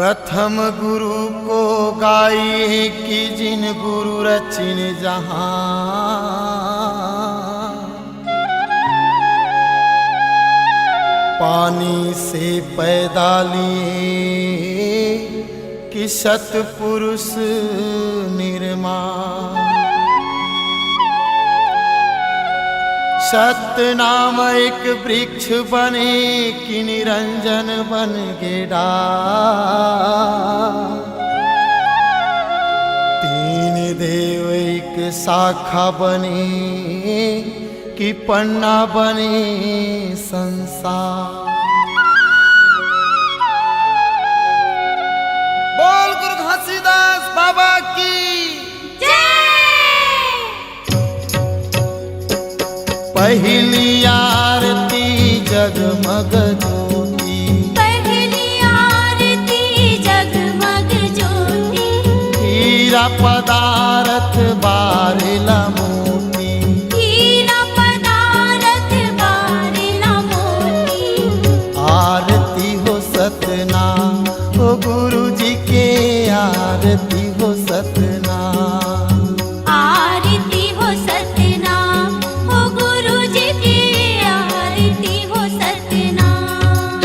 प्रथम गुरु को गाई कि जिन गुरु रचिन जहां, पानी से पैदा लिए कि सतपुरुष निर्माण। सत्य नाम एक वृक्ष बने कि निरंजन बन गे डाल। तीन देव एक शाखा बने कि पन्ना बने संसार। बोल गुरु घासीदास बाबा की पहली आरती जगमग ज्योति, पहली आरती जगमग ज्योति। हीरा पदारथ बारेला मोती, हीरा पदारथ बारेला मोती। आरती हो सतनाम हो गुरु जी के, आरती हो सतनाम। आरती हो सतनाम हो गुरु जी की, आरती हो सतनाम।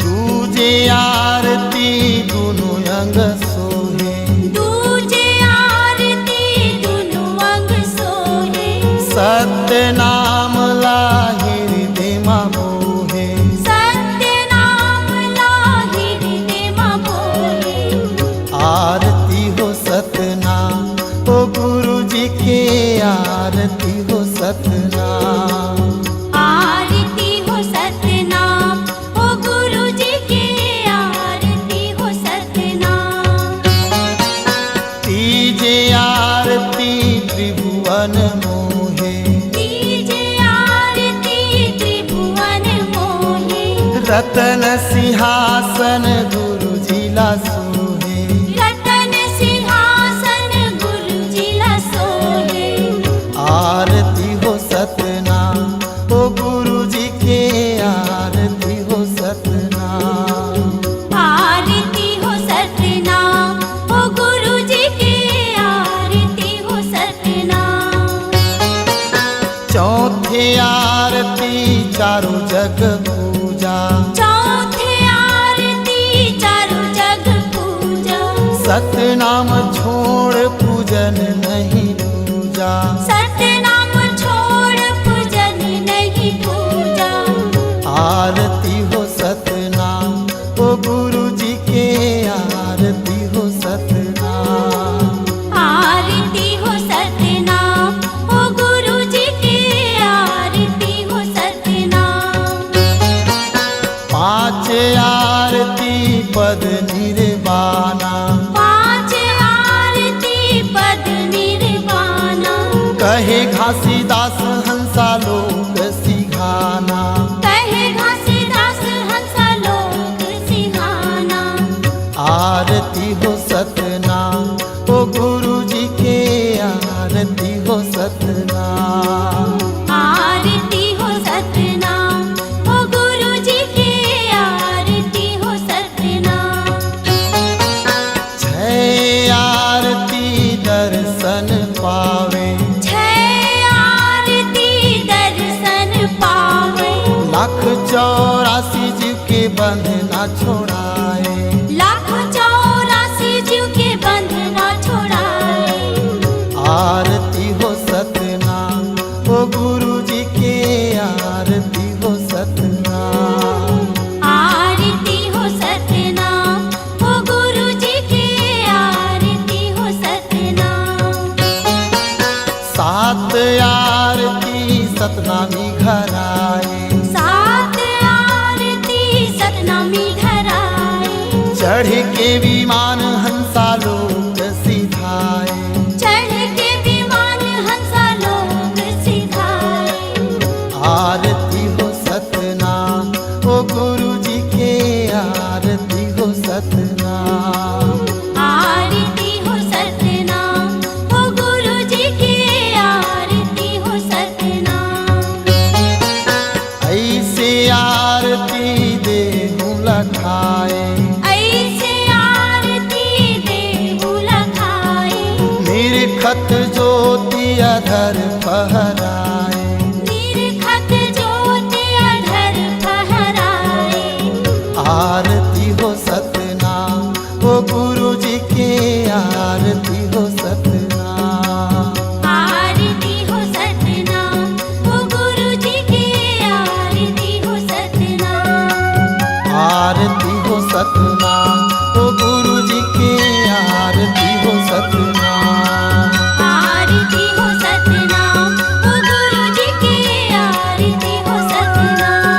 दूजे आरती दोनों अंग सोहे, दूजे आरती दोनों अंग सोहे। सत्य नाम लाहिर दे मोहे, सत्य नाम लाहिर दे मोहे। आरती हो सतनाम ओ गुरु जी के, आरती हो सतनाम। आरती हो सतनाम हो गुरु जी की, आरती हो सतनाम। तीजे आरती त्रिभुवन मोहे, तीजे आरती त्रिभुवन मोहे। रतन सिंहासन गुरु जी ला सोहे, रतन सिंहासन गुरु जी ला सोहे। आरती हो सतनाम ओ गुरु जी के, आरती हो सतनाम। आरती हो सतनाम हो गुरु जी की, आरती हो सतनाम। चौथे आरती चारों जग पूजा, चौथे आरती चारों जग पूजा। सतनाम छोड़ पूजन नहीं दूजा। सतनाम छोड़ पूजन नहीं पूजा। आरती हो सतनाम ओ गुरु जी के, आरती हो सतनाम। आरती हो सतनाम हो गुरु जी की, आरती हो सतनाम। पांच आरती पद निर्वाणा, पांच आरती पद निर्वाणा। कहे घासीदास हंसा लोक सिघाना। कहे घासीदास हंसा लोक सिंहाना। आरती हो सतनाम ओ गुरु जी के, आरती हो सतनाम। आरती हो सतनाम हो गुरु जी की, आरती हो सतनाम। छह आरती दर्शन पावे, छह आरती दर्शन पावे। 184 जीव के बंधना छोड़ाए, 184 जीव के बंधना छोड़ाए। आरती हो सतनाम ओ गुरु जी के, आरती हो सतनाम। आरती हो सतनाम हो गुरु जी की, आरती हो सतनाम। सात आरती सतनामी घर आए, सात आरती सतनामी घर आए। चढ़ के विमान हंसा लोक सिधाए। चढ़ के विमान हंसा लोक सिधाए। आरती हो सतनाम ओ गुरु जी के, आरती हो सतनाम। आरती हो सतनाम हो गुरु जी की, आरती हो सतनाम। ऐसे आरती देहूं लखाए, ऐ ज्योति अधर फहराए, निरखत ज्योति अधर फहराए। आरती हो सतनाम ओ गुरु जी के, आरती हो सतनाम। आरती हो सतनाम ओ गुरु जी के, आरती हो सतनाम। आरती हो सतनाम ओ गुरु जी के, आरती हो सतनाम। आरती हो सतनाम ओ गुरु जी के, आरती हो सतनाम।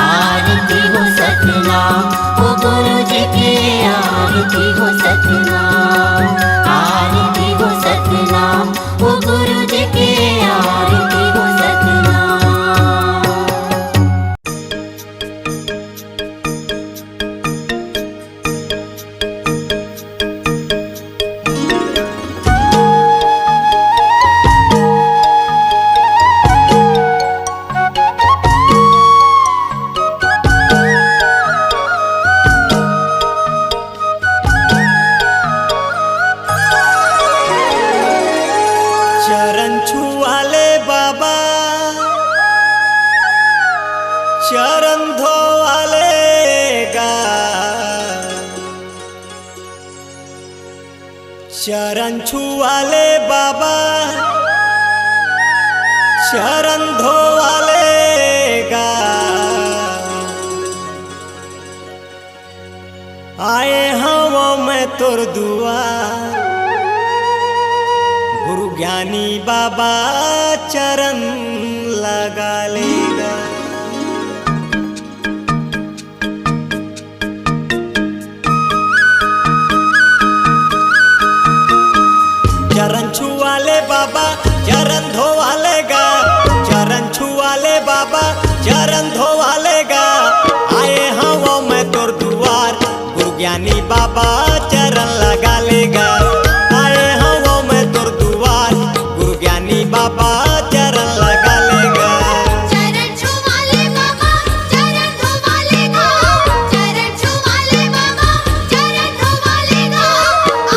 आरती हो सतनाम ओ गुरु जी के, आरती हो सतनाम। आरती हो सतनाम ओ गुरु जी के, आरती हो सतनाम। चरण छुआले बाबा, चरण धोवाले गा, चरण छुआले बाबा, चरण धोवाले गा। आए हवा मैं तोर दुआर, गुरु ज्ञानी बाबा चरण लगा लेगा। चरण छुआ ले बाबा, चरण धोवा लेगा। चरण छुआ ले बाबा, चरण धोवा लेगा। आए हवा मैं तोर दुआर, गुरु ज्ञानी बाबा चरण लगा लेगा। आए हवा मैं तोर दुआर, गुरु ज्ञानी बाबा चरण लगा लेगा। चरण छुआ ले बाबा, चरण धोवा लेगा। चरण छुआ ले बाबा, चरण धोवा लेगा।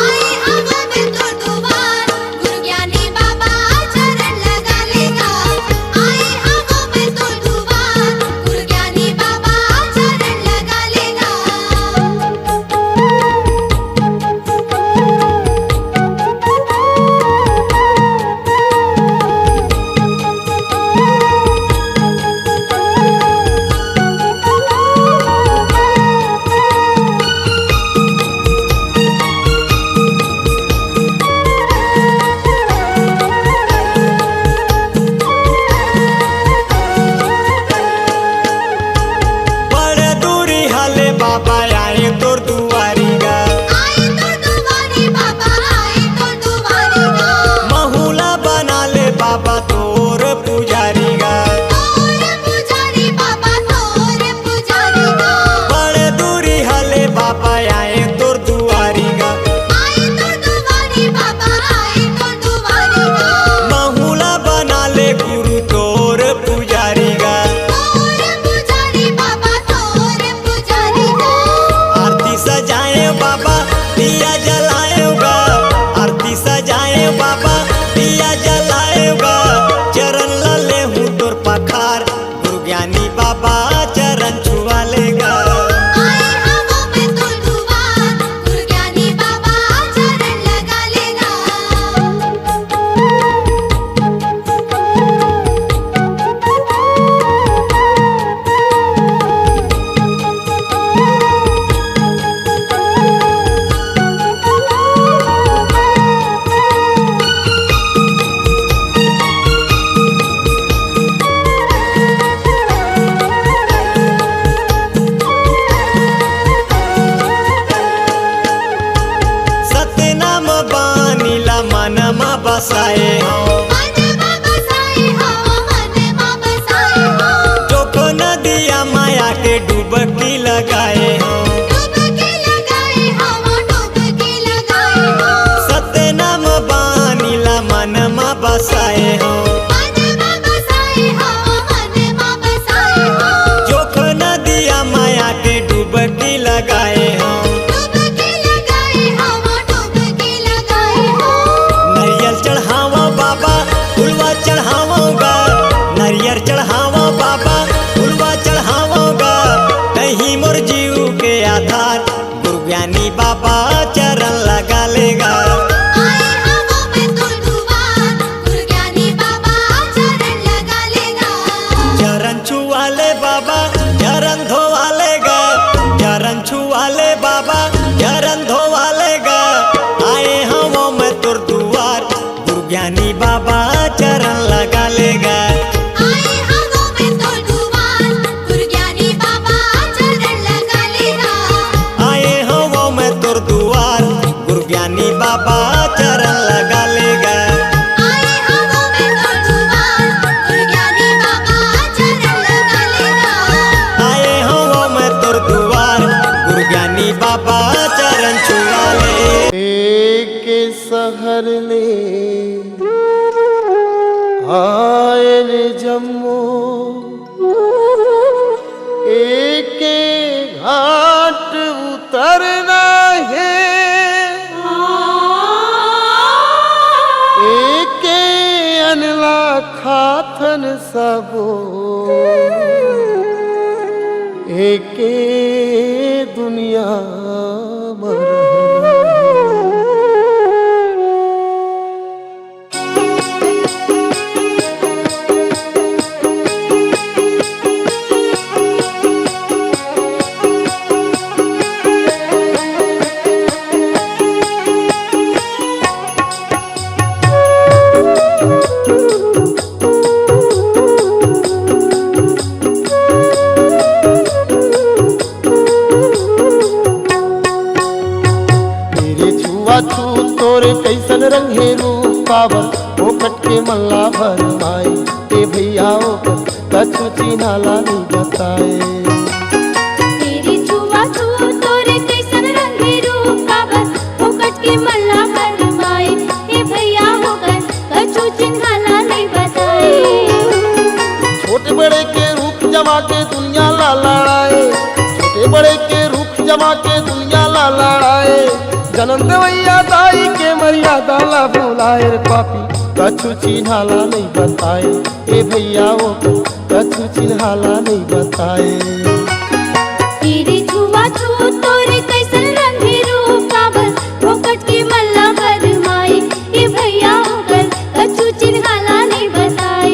आए हवा में तो दुआर, गुरु ज्ञानी बाबा चरण लगा लेगा। आए हवा में तो दुआर, गुरु ज्ञानी बाबा चरण लगा लेगा। बड़े दूरी हाले बाबा आए तोर दुआरी गा। आए तो दुआरी बाबा, आए तो दुआरी गा। महुला बना ले बाबा तोर पुजारी गा। तोर पुजारी बाबा, तोर पुजारी गा। बड़े दूरी हाले बाबा आए तोर दुआरी गा। आए तो दुआरी बाबा, आए तो दुआरी गा। महुला बना ले गुरु तोर पुजारी गा। तोर पुजारी बाबा, तोर पुजारी गा। आरती सजाए बाबा, दिया जलाएगा। आरती सजाए बाबा, दिया जलाएगा। चरण लले हूँ तोर पखार, गुरु ज्ञानी बाबा चरण छुआ लेगा। आए हवा में तो दुआर, गुरु ज्ञानी बाबा चरण लगा लेगा। सतनाम बानीला मनमा बसाए हो। मन में बसाए हो, मन में बसाए हो। जोख नदिया माया के डुबकी लगाए हो। डुबकी लगाए हो, डुबकी लगाए हो। सतनाम बानीला मनमा बसाए हो। मन में बसाए हो, मन में बसाए हो। जोख नदिया माया के डुबकी लगाए हो। डुबकी लगाए हो, डुबकी लगाए हो। नरियल आए रे जम्मू एक घाट उतरना है, एक अनला खाथन सबो, एक दुनिया मरना तोरे कैसन रंग है रूप पावर वो कटके मल्ला भर माई ए भैया ओ कछु चिन्हाला नहीं बताए। तेरी छुआ छू तोरे कैसन रंग है रूप पावर वो कटके मल्ला भर माई ए भैया हो कछु चिन्हाला नहीं बताए। छोटे बड़े के रूप जमा के दुनिया ला लड़ाए, छोटे बड़े के रूप जमा के दुनिया ला लड़ाए, जन्म देवैया दाई के मर्यादा ला बुलाए रे पापी कछु चिन्हाला नहीं बताए। ए भैया वो कछु चिन्हाला नहीं बताए। तेरी छुआ छू तोरे कैसन रंग है रूप पावर वो कटके मल्ला भर माई ए भैया हो कछु चिन्हाला नहीं बताए।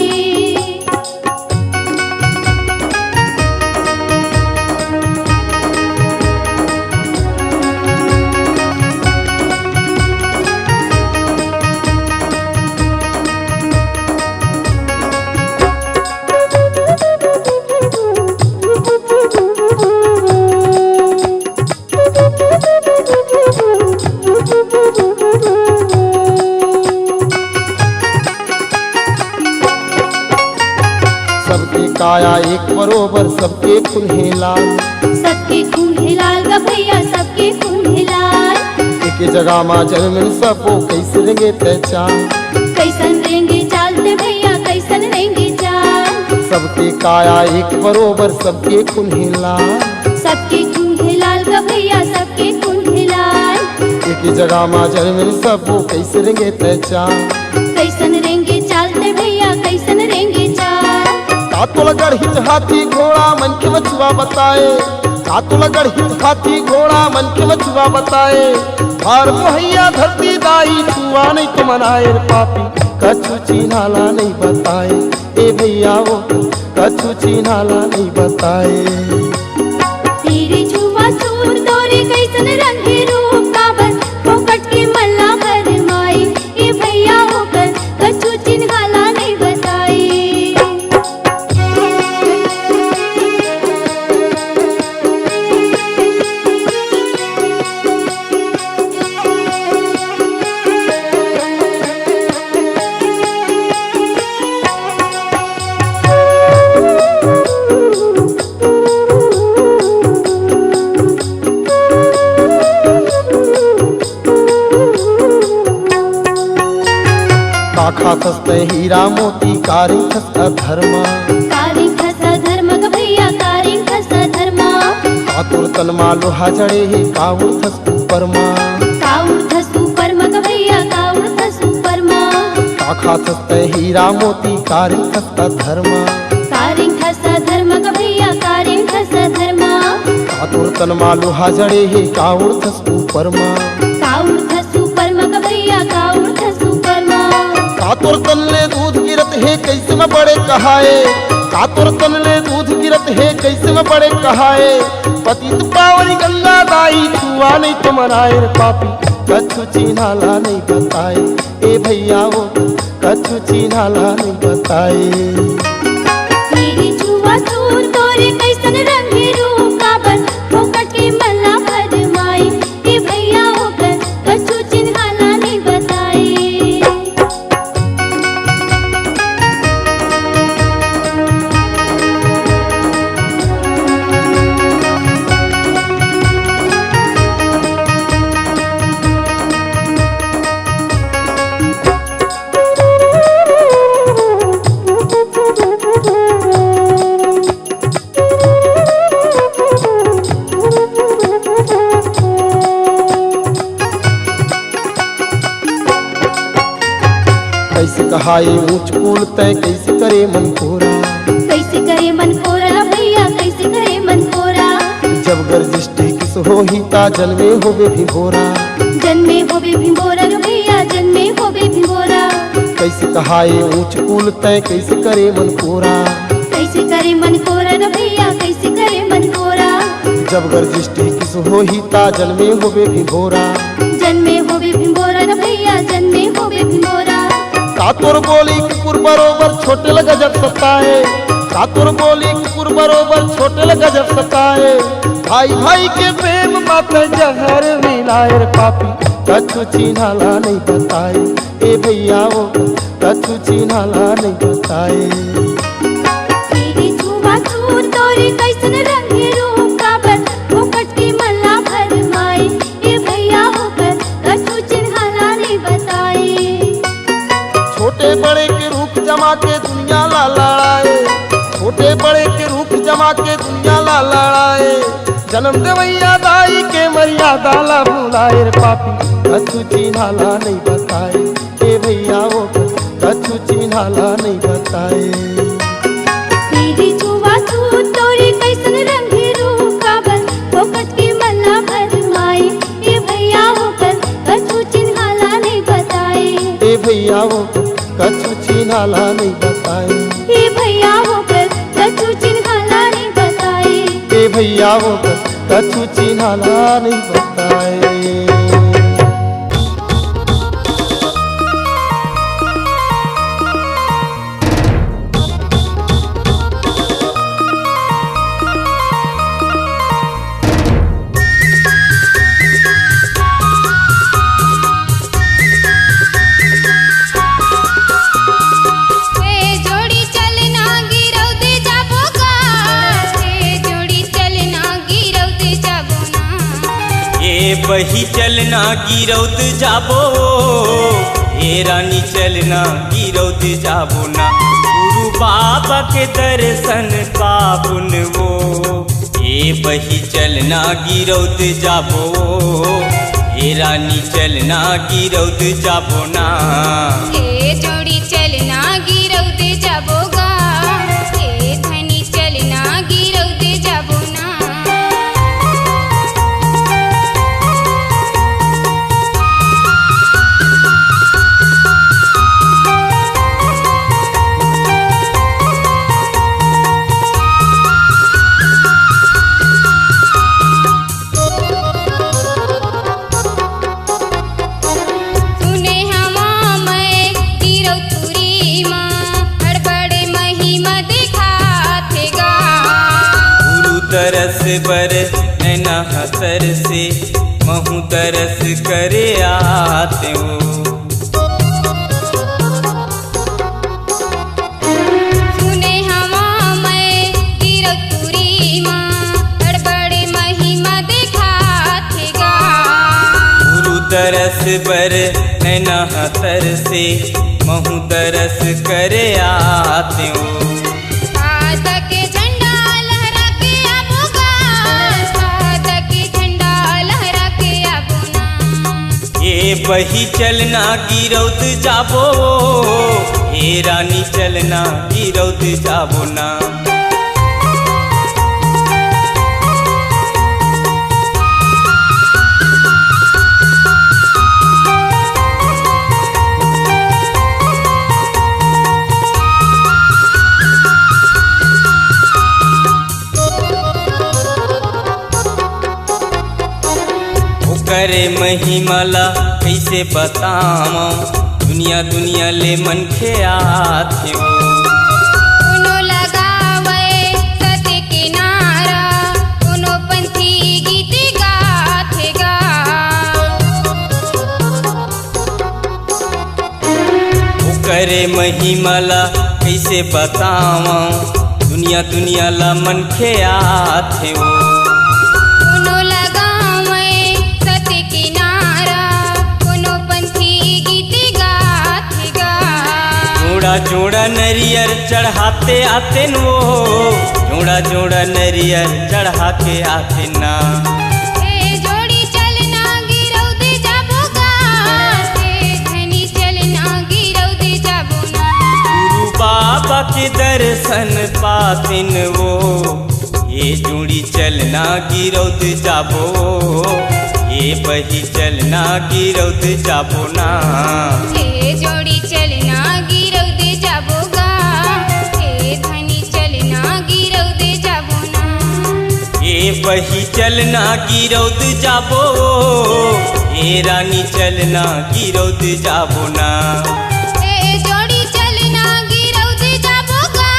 सबके काया एक बरोबर सबके खून है लाल, सबके खून है लाल गा भैया सबके खून है लाल। एक जगह माँ जन्म सबो कैसे रहेंगे पहचान, कैसन रहेंगे चालते भैया कैसन रहेंगे चाल। सबके काया एक बरोबर सबके खून है लाल, सबके खून है लाल गा भैया सबके खून है लाल। एक जगह माँ जन्म सबो कैसे रहेंगे पहचान, कैसन रहेंगे चालते भैया कैसन रहेंगे चाल। कातुलगढ़ हित हाथी घोड़ा मन के मछुआ बताए, कातुलगढ़ हित हाथी घोड़ा मन के मछुआ बताए, और मुहैया धरती दाई छुआ नहीं तो मनाए रे पापी कछु चिन्हाला नहीं बताए। ए भैया वो कछु चिन्हाला नहीं बताए। तेरी छुआ छू तोरे कैसन रंग है रूप काबर वो कटके मल्ला भर माई ए भैया हो कछु चिन्हाला नहीं बताए। खाथस हीरा मोती कारी खस अधर्मा, कारी खस धर्म ग भैया कारी खस धर्मा। कातुर तनमा लोहा जड़े हे काउर थस ऊपर माँ, काउर थस ऊपर मग भैया काउर थस ऊपर माँ। खाथस हीरा मोती कारी खस अधर्मा, कारी खस धर्म ग भैया कारी खस धर्मा। कातुर तनमा लोहा जड़े हे काउर थस ऊपर माँ, काउर थस ऊपर मग भैया काउर थस ऊपर माँ। कातुर तनले दूध गिरत है कैसे में बड़े कहाए, कातुर तनले दूध गिरत है कैसे में बड़े कहाए, पतित पावनी गंगा दाई छुआ नहीं तो मनाए रे पापी कछु चिन्हाला नहीं बताए। ए भैया वो कछु चिन्हाला नहीं बताए। तेरी छुआ छू तोरे कैसन रंग है रूप काबर वो कटके मल्ला भर माई ए भैया हो कछु चिन्हाला नहीं बताए। कैसे कहाए ऊंच कूल तय कैसे करे मन कोरा। कैसे करे मन कोरा भैया कैसे करे मन कोरा। जब गर्जिष्टे किस हो ही ता जन्मे होवे भिंगोरा। जन्मे होवे भिंगोरा भैया जन्मे होवे भिंगोरा। कैसे कहाए ऊंच कूल तय कैसे करे मन कोरा। कैसे करे मन कोरा भैया कैसे करे मन कोरा। जब गर्जिष्टे किस हो ही ता जन्मे होवे भिंगोरा। जन्मे होवे भिंगोरा भैया जन्मे होवे भिंगोरा। कातुर बोली कुकुर बरोबर छोटे लगा जब सताए। कातुर बोली कुकुर बरोबर छोटे लगा जब सताए। भाई भाई के प्रेम बात जहर मिलाए रे पापी कछु चिन्हाला नहीं बताए। ए भैया वो कछु चिन्हाला नहीं बताए। तेरी छुआ छू तोरे कैसन रंगे रूप काबर फोकट की मल्ला भरमाए। ए भैया होकर कछु चिन्हाला नहीं बताए। छोटे बड़े के रूप जमा के दुनिया ला लड़ाए। छोटे बड़े के रूप जमा के दुनिया ला लड़ाए। जन्म देवैया दाई के मर्यादा ला भुलाए रे पापी कछु चिन्हाला नहीं बताए। ए भैया वो कछु चिन्हाला नहीं बताए। तेरी छुआ छू तोरे कैसन रंगे रूप काबर फोकट की मल्ला भरमाए। ए भैया होकर कछु चिन्हाला नहीं बताए। ए भैया वो कछु चिन्हाला नहीं बताए। ए भैया होकर कछु चिन्हाला नहीं बताए। ए भैया वो कछु चिन्हाला नहीं बताए। बही चलना गिरौत जाबो ए रानी चलना गिरौत जाबो ना। गुरु बाबा के दर्शन पाबुन वो ए बही चलना गिरौत जाबो ए रानी चलना गिरौत जाबो ना। ए जोड़ी चलना गिरौत जाबोगा। ए धनी चलना गिरौत जाबो ना। तरस बर नैना हसर से महू तरस करे आते हो। सुने हवा मैं गिरौतपुरी माँ बड़बड़े महिमा दिखाथेगा। गुरु तरस बर नैना हसर से महू तरस करे आते हो। ए बही चलना गिरौत जाबो ए रानी चलना गिरौत जाबो ना। करे महिमाला कैसे बतावा दुनिया दुनिया ले मन खे आथे हो। कोनो लगावे सत्य किनारा कोनो पंथी गीत गाथेगा। वो करे महिमाला कैसे बतावा दुनिया दुनिया ला मन खे आथे हो। जोड़ा जोड़ा नरियर चढ़ाते आते न वो जोड़ा जोड़ा नरियर चढ़ा के आते ना। ए जोड़ी चलना गिरौत जाबोगा। ए धनी चलना गिरौत जाबोगा। के दर्शन पातिन वो, ये जोड़ी चलना गिरौद जाबो, ये बही चलना गिरौद जाबो ना। हे जोड़ी चलना गिरौद जाबोगा, हे धनी चलना गिरौद जाबो ना। ये बही चलना गिरौद जाबो, ये रानी चलना गिरौद जाबो ना। हे जोड़ी चलना गिरौद जाबोगा,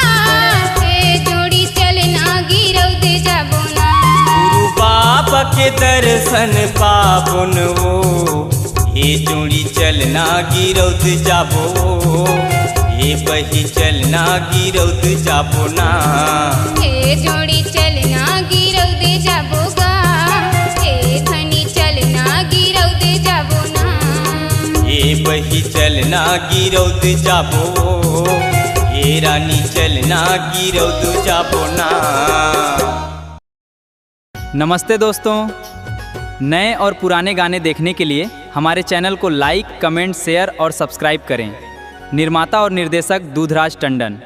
हे जोड़ी चलना गिरौद जाबो ना। गुरु बाबा के दर्शन पाबुन वो, ये जोड़ी चलना गिरौद जाबो, ये बही चलना गिरौद जाबो ना। हे जोड़ी चलना गिरौद जाबोगा, हे धनी चलना गिरौद जाबो ना। ये बही चलना गिरौद जाबो, ये रानी चलना गिरौद जाबो ना। नमस्ते दोस्तों, नए और पुराने गाने देखने के लिए हमारे चैनल को लाइक, कमेंट, शेयर और सब्सक्राइब करें। निर्माता और निर्देशक दूधराज टंडन।